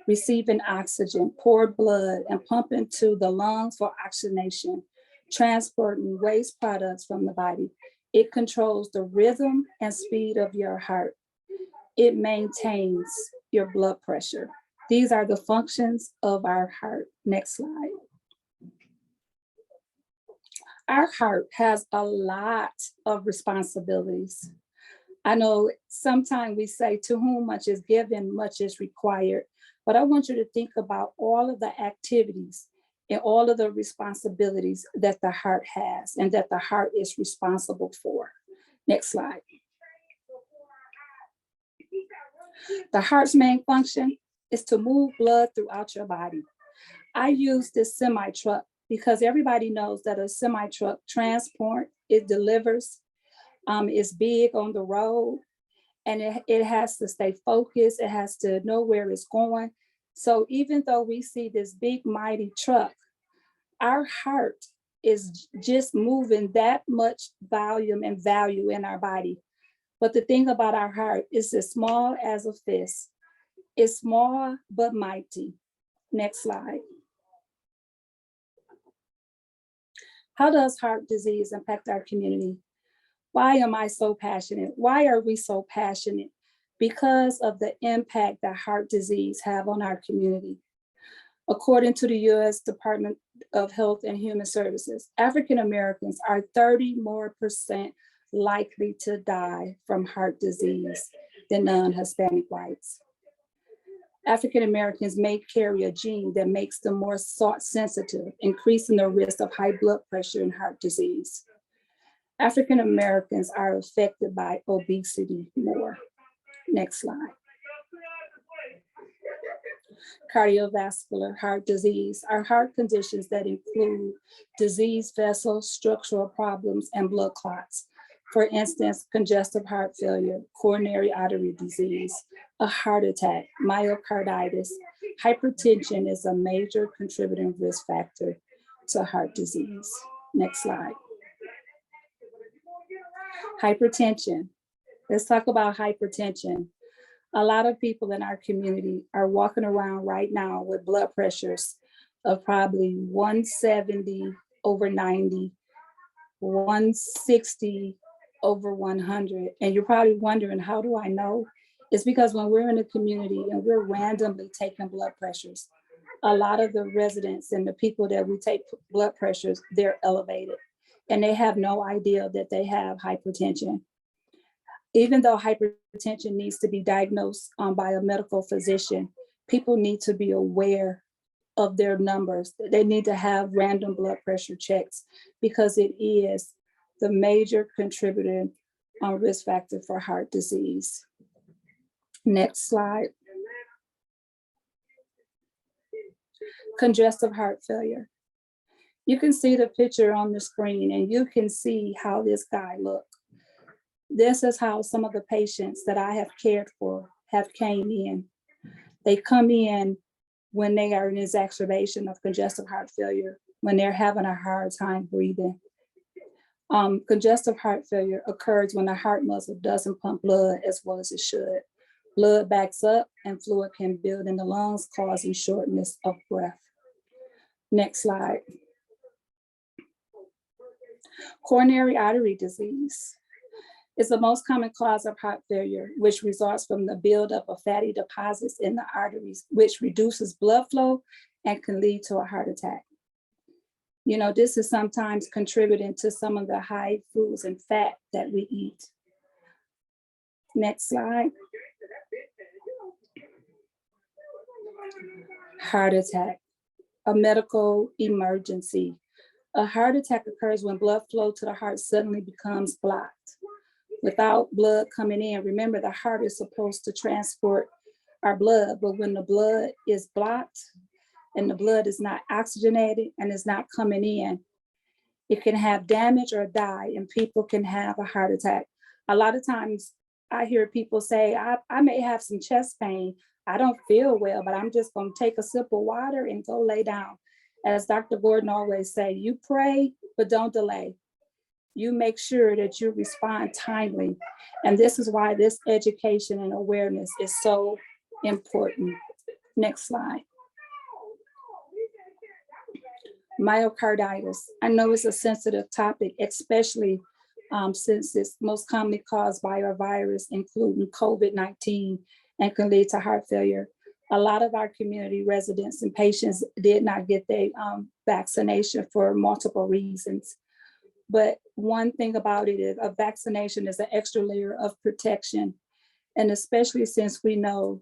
E: receiving oxygen, pour blood, and pump into the lungs for oxygenation, transporting waste products from the body. It controls the rhythm and speed of your heart. It maintains your blood pressure. These are the functions of our heart. Next slide. Our heart has a lot of responsibilities. I know sometimes we say to whom much is given, much is required, but I want you to think about all of the activities and all of the responsibilities that the heart has and that the heart is responsible for. Next slide. The heart's main function is to move blood throughout your body. I use this semi-truck because everybody knows that a semi-truck transport, it delivers, it's big on the road, and it has to stay focused. It has to know where it's going. So even though we see this big, mighty truck, our heart is just moving that much volume and value in our body. But the thing about our heart is as small as a fist. It's small but mighty. Next slide. How does heart disease impact our community? Why am I so passionate? Why are we so passionate? Because of the impact that heart disease have on our community. According to the U.S. Department of Health and Human Services, African Americans are 30% more likely to die from heart disease than non-Hispanic whites. African Americans may carry a gene that makes them more salt sensitive, increasing the risk of high blood pressure and heart disease. African Americans are affected by obesity more. Next slide. Cardiovascular heart disease are heart conditions that include diseased vessels, structural problems, and blood clots. For instance, congestive heart failure, coronary artery disease, a heart attack, myocarditis. Hypertension is a major contributing risk factor to heart disease. Next slide. Hypertension. Let's talk about hypertension. A lot of people in our community are walking around right now with blood pressures of probably 170 over 90, 160 over 100. And you're probably wondering, how do I know? It's because when we're in a community and we're randomly taking blood pressures, a lot of the residents and the people that we take blood pressures, they're elevated and they have no idea that they have hypertension. Even though hypertension needs to be diagnosed by a medical physician, people need to be aware of their numbers. They need to have random blood pressure checks because it is the major contributing risk factor for heart disease. Next slide. Congestive heart failure. You can see the picture on the screen and you can see how this guy looked. This is how some of the patients that I have cared for have came in. They come in when they are in exacerbation of congestive heart failure, when they're having a hard time breathing. Congestive heart failure occurs when the heart muscle doesn't pump blood as well as it should. Blood backs up and fluid can build in the lungs, causing shortness of breath. Next slide. Coronary artery disease is the most common cause of heart failure, which results from the buildup of fatty deposits in the arteries, which reduces blood flow and can lead to a heart attack. You know, this is sometimes contributing to some of the high foods and fat that we eat. Next slide. Heart attack, a medical emergency. A heart attack occurs when blood flow to the heart suddenly becomes blocked. Without blood coming in, remember the heart is supposed to transport our blood, but when the blood is blocked and the blood is not oxygenated and is not coming in, it can have damage or die and people can have a heart attack. A lot of times I hear people say, I may have some chest pain. I don't feel well, but I'm just gonna take a sip of water and go lay down. As Dr. Gordon always say, you pray, but don't delay. You make sure that you respond timely. And this is why this education and awareness is so important. Next slide. Myocarditis. I know it's a sensitive topic, especially since it's most commonly caused by a virus, including COVID-19, and can lead to heart failure. A lot of our community residents and patients did not get their vaccination for multiple reasons. But one thing about it is a vaccination is an extra layer of protection. And especially since we know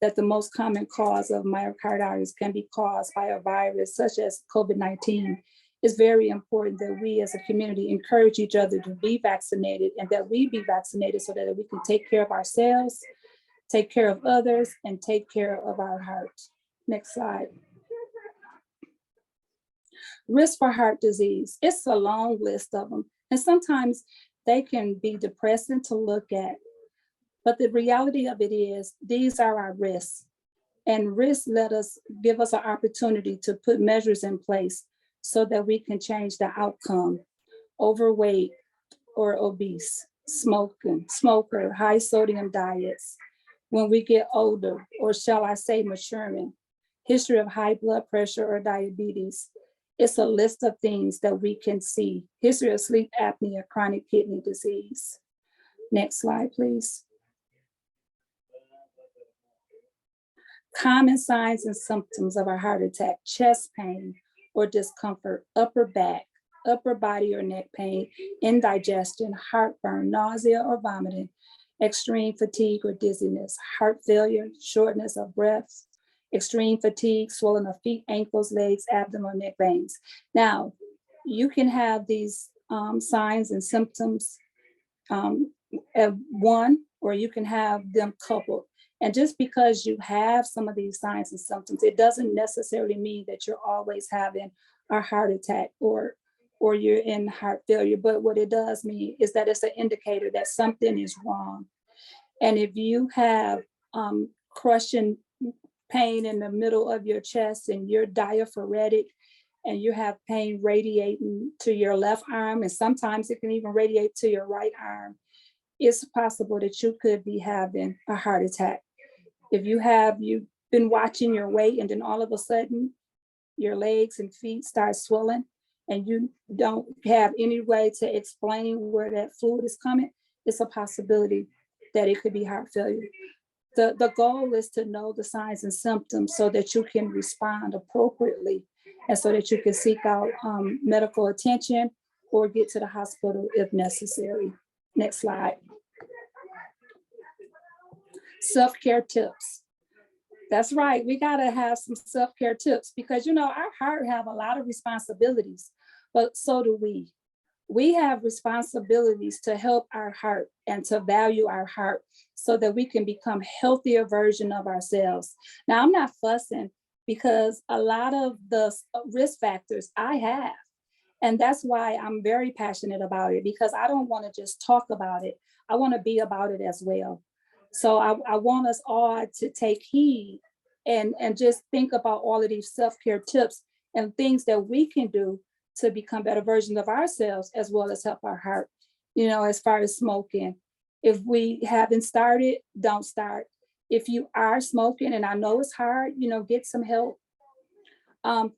E: that the most common cause of myocarditis can be caused by a virus such as COVID-19, it's very important that we as a community encourage each other to be vaccinated and that we be vaccinated so that we can take care of ourselves, take care of others, and take care of our heart. Next slide. Risk for heart disease. It's a long list of them. And sometimes they can be depressing to look at. But the reality of it is, these are our risks. And risks give us an opportunity to put measures in place so that we can change the outcome. Overweight or obese, smoker, high sodium diets. When we get older, or shall I say maturing, history of high blood pressure or diabetes. It's a list of things that we can see. History of sleep apnea, chronic kidney disease. Next slide, please. Common signs and symptoms of a heart attack: chest pain or discomfort, upper back, upper body or neck pain, indigestion, heartburn, nausea or vomiting, extreme fatigue or dizziness, heart failure, shortness of breath, extreme fatigue, swelling of feet, ankles, legs, abdomen, neck veins. Now, you can have these signs and symptoms at one, or you can have them coupled. And just because you have some of these signs and symptoms, it doesn't necessarily mean that you're always having a heart attack or you're in heart failure. But what it does mean is that it's an indicator that something is wrong. And if you have crushing pain in the middle of your chest and you're diaphoretic and you have pain radiating to your left arm, and sometimes it can even radiate to your right arm, it's possible that you could be having a heart attack. If you've been watching your weight and then all of a sudden your legs and feet start swelling and you don't have any way to explain where that fluid is coming, it's a possibility that it could be heart failure. The goal is to know the signs and symptoms so that you can respond appropriately and so that you can seek out medical attention or get to the hospital if necessary. Next slide. Self-care tips. That's right, we gotta have some self-care tips because our heart have a lot of responsibilities, but so do we. We have responsibilities to help our heart and to value our heart so that we can become healthier version of ourselves. Now, I'm not fussing because a lot of the risk factors I have, and that's why I'm very passionate about it, because I don't want to just talk about it. I want to be about it as well. So I want us all to take heed and just think about all of these self-care tips and things that we can do to become better versions of ourselves, as well as help our heart. As far as smoking, if we haven't started, don't start. If you are smoking, and I know it's hard, get some help.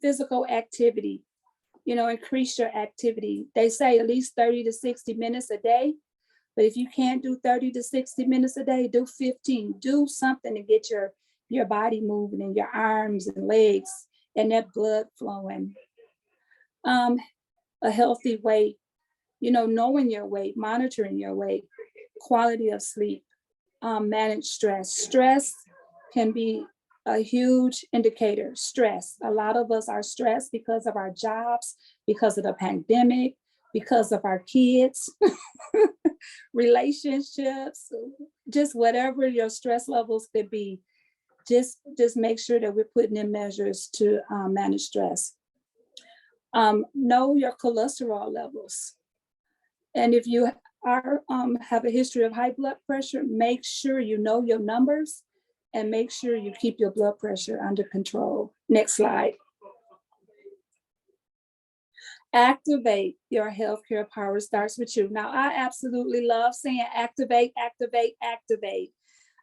E: Physical activity, increase your activity. They say at least 30 to 60 minutes a day. But if you can't do 30 to 60 minutes a day, do 15. Do something to get your body moving and your arms and legs and that blood flowing. A healthy weight, knowing your weight, monitoring your weight, quality of sleep, manage stress. Stress can be a huge indicator. Stress. A lot of us are stressed because of our jobs, because of the pandemic, because of our kids, relationships, just whatever your stress levels could be. Just make sure that we're putting in measures to manage stress. Know your cholesterol levels. And if you have a history of high blood pressure, make sure you know your numbers and make sure you keep your blood pressure under control. Next slide. Activate your healthcare power starts with you. Now, I absolutely love saying activate, activate, activate.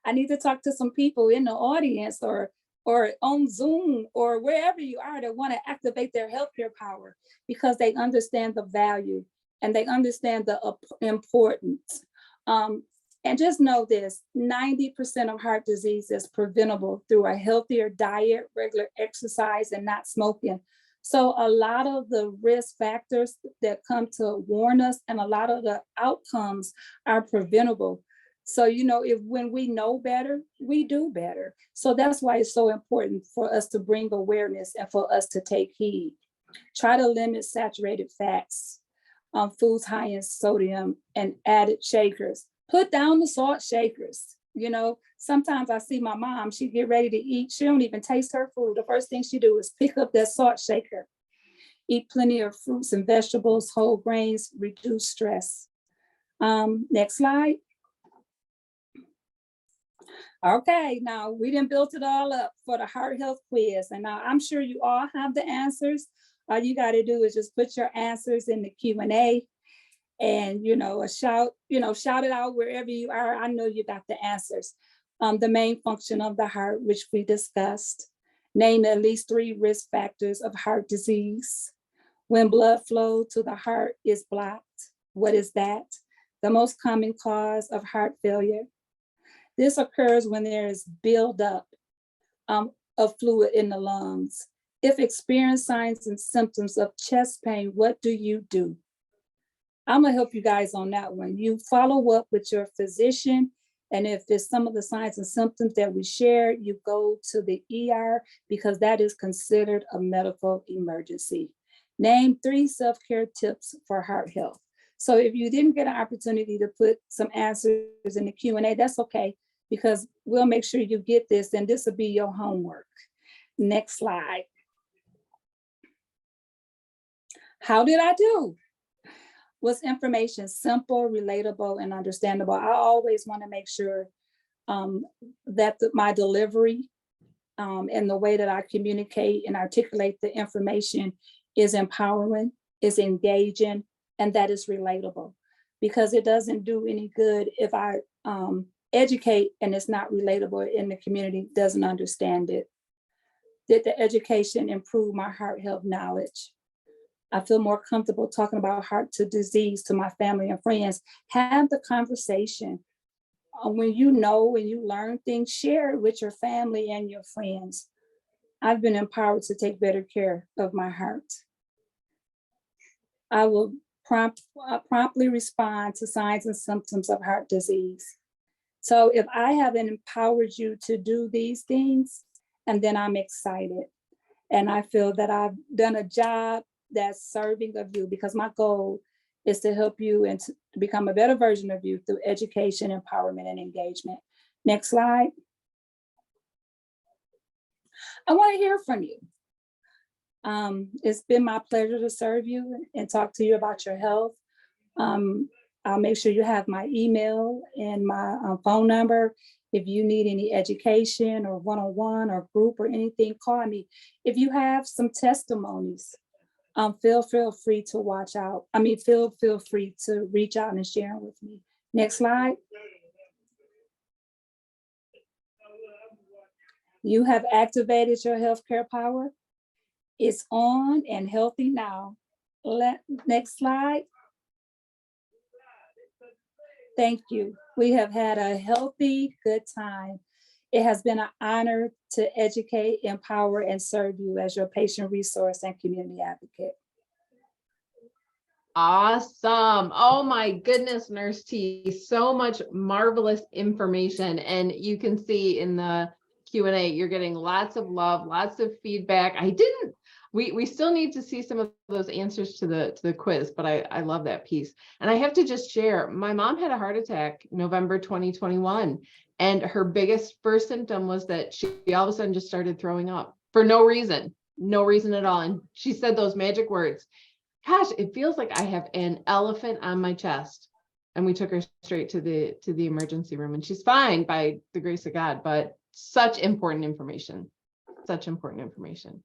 E: I need to talk to some people in the audience or or on Zoom or wherever you are that want to activate their healthcare power because they understand the value and they understand the importance. And just know this, 90% of heart disease is preventable through a healthier diet, regular exercise, and not smoking. So a lot of the risk factors that come to warn us and a lot of the outcomes are preventable. So, you know, when we know better, we do better. So that's why it's so important for us to bring awareness and for us to take heed. Try to limit saturated fats, foods high in sodium and added shakers. Put down the salt shakers. You know, sometimes I see my mom, she get ready to eat. She don't even taste her food. The first thing she do is pick up that salt shaker. Eat plenty of fruits and vegetables, whole grains, reduce stress. Next slide. Okay, now we done built it all up for the heart health quiz. And now I'm sure you all have the answers. All you got to do is just put your answers in the Q&A and, you know, shout it out wherever you are. I know you got the answers. The main function of the heart, which we discussed. Name at least 3 risk factors of heart disease. When blood flow to the heart is blocked, what is that? The most common cause of heart failure. This occurs when there is buildup of fluid in the lungs. If experience signs and symptoms of chest pain, what do you do? I'm gonna help you guys on that one. You follow up with your physician, and if there's some of the signs and symptoms that we shared, you go to the ER because that is considered a medical emergency. Name 3 self-care tips for heart health. So if you didn't get an opportunity to put some answers in the Q&A, that's okay, because we'll make sure you get this and this will be your homework. Next slide. How did I do? Was information simple, relatable, and understandable? I always want to make sure that my delivery and the way that I communicate and articulate the information is empowering, is engaging, and that is relatable. Because it doesn't do any good if I educate and it's not relatable and the community doesn't understand it. Did the education improve my heart health knowledge? I feel more comfortable talking about heart disease to my family and friends. Have the conversation. When you know and you learn things, share it with your family and your friends. I've been empowered to take better care of my heart. I will promptly respond to signs and symptoms of heart disease. So if I haven't empowered you to do these things, and then I'm excited. And I feel that I've done a job that's serving of you, because my goal is to help you and to become a better version of you through education, empowerment, and engagement. Next slide. I want to hear from you. It's been my pleasure to serve you and talk to you about your health. I'll make sure you have my email and my phone number. If you need any education or one-on-one or group or anything, call me. If you have some testimonies, feel free to feel free to reach out and share them with me. Next slide. You have activated your healthcare power. It's on and healthy now. Next slide. Thank you. We have had a healthy, good time. It has been an honor to educate, empower, and serve you as your patient resource and community advocate.
A: Awesome. Oh my goodness, Nurse T, so much marvelous information. And you can see in the Q&A, you're getting lots of love, lots of feedback. We still need to see some of those answers to the quiz, but I love that piece. And I have to just share, my mom had a heart attack November 2021, and her biggest first symptom was that she all of a sudden just started throwing up for no reason at all. And she said those magic words, gosh, it feels like I have an elephant on my chest. And we took her straight to the emergency room, and she's fine by the grace of God, but such important information, such important information.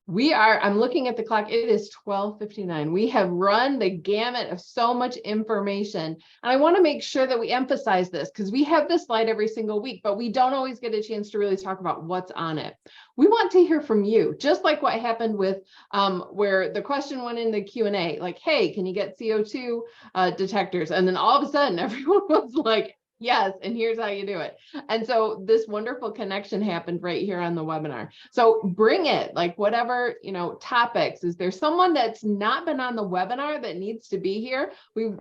A: I'm looking at the clock. It is 12:59. We have run the gamut of so much information. And I want to make sure that we emphasize this because we have this slide every single week, but we don't always get a chance to really talk about what's on it. We want to hear from you, just like what happened with where the question went in the Q&A, like, hey, can you get CO2 detectors? And then all of a sudden everyone was like, yes, and here's how you do it. And so this wonderful connection happened right here on the webinar. So bring it, like whatever, topics. Is there someone that's not been on the webinar that needs to be here?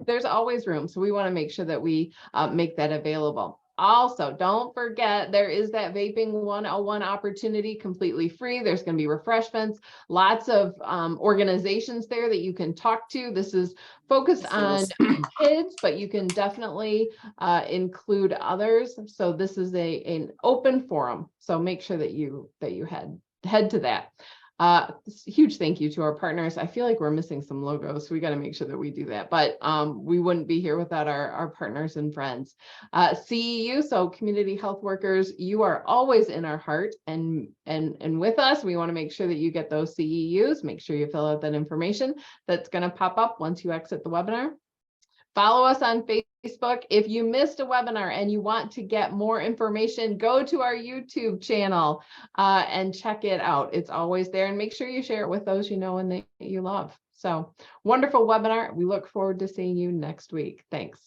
A: There's always room. So we want to make sure that we make that available. Also, don't forget, there is that vaping 101 opportunity, completely free. There's going to be refreshments, lots of organizations there that you can talk to. This is focused on kids, but you can definitely include others. So this is an open forum. So make sure that you head to that. Huge thank you to our partners. I feel like we're missing some logos, so we got to make sure that we do that. But we wouldn't be here without our partners and friends. CEU, so community health workers, you are always in our heart and with us. We want to make sure that you get those CEUs. Make sure you fill out that information that's going to pop up once you exit the webinar. Follow us on Facebook. If you missed a webinar and you want to get more information, go to our YouTube channel and check it out. It's always there, and make sure you share it with those you know and that you love. So wonderful webinar. We look forward to seeing you next week. Thanks.